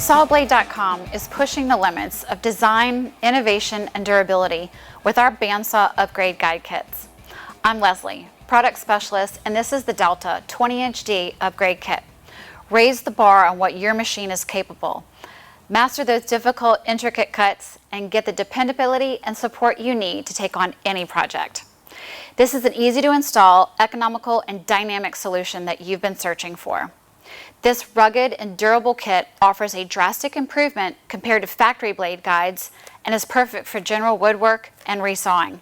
Sawblade.com is pushing the limits of design, innovation, and durability with our bandsaw upgrade guide kits. I'm Leslie, product specialist, and this is the Delta 20-inch D upgrade kit. Raise the bar on what your machine is capable. Master those difficult, intricate cuts and get the dependability and support you need to take on any project. This is an easy to install, economical, and dynamic solution that you've been searching for. This rugged and durable kit offers a drastic improvement compared to factory blade guides and is perfect for general woodwork and resawing.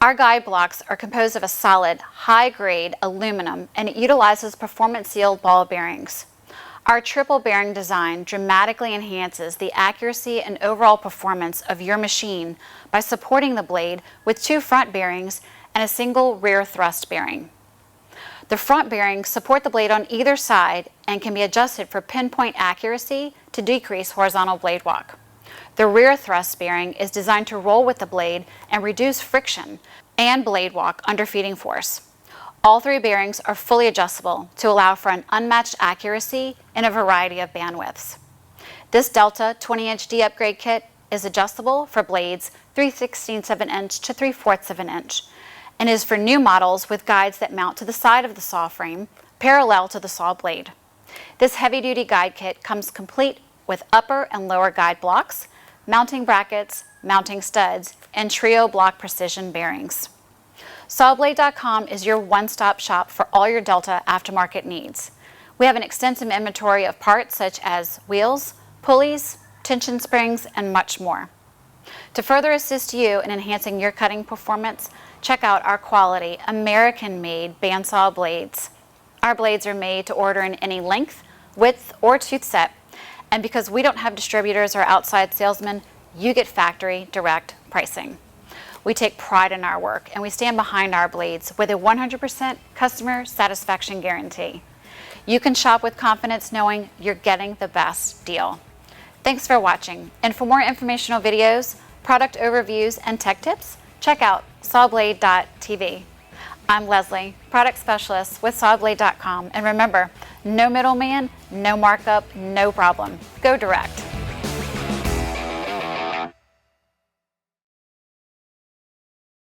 Our guide blocks are composed of a solid, high-grade aluminum, and it utilizes performance-sealed ball bearings. Our triple bearing design dramatically enhances the accuracy and overall performance of your machine by supporting the blade with two front bearings and a single rear thrust bearing. The front bearings support the blade on either side and can be adjusted for pinpoint accuracy to decrease horizontal blade walk. The rear thrust bearing is designed to roll with the blade and reduce friction and blade walk under feeding force. All three bearings are fully adjustable to allow for an unmatched accuracy in a variety of bandwidths. This Delta 20-inch D upgrade kit is adjustable for blades 3/16 of an inch to 3/4 of an inch and is for new models with guides that mount to the side of the saw frame parallel to the saw blade. This heavy-duty guide kit comes complete with upper and lower guide blocks, mounting brackets, mounting studs, and trio block precision bearings. Sawblade.com is your one-stop shop for all your Delta aftermarket needs. We have an extensive inventory of parts such as wheels, pulleys, tension springs, and much more. To further assist you in enhancing your cutting performance, check out our quality, American-made bandsaw blades. Our blades are made to order in any length, width, or tooth set, and because we don't have distributors or outside salesmen, you get factory direct pricing. We take pride in our work, and we stand behind our blades with a 100% customer satisfaction guarantee. You can shop with confidence knowing you're getting the best deal. Thanks for watching, and for more informational videos, product overviews, and tech tips, check out Sawblade.tv. I'm Leslie, product specialist with Sawblade.com, and remember, no middleman, no markup, no problem. Go direct.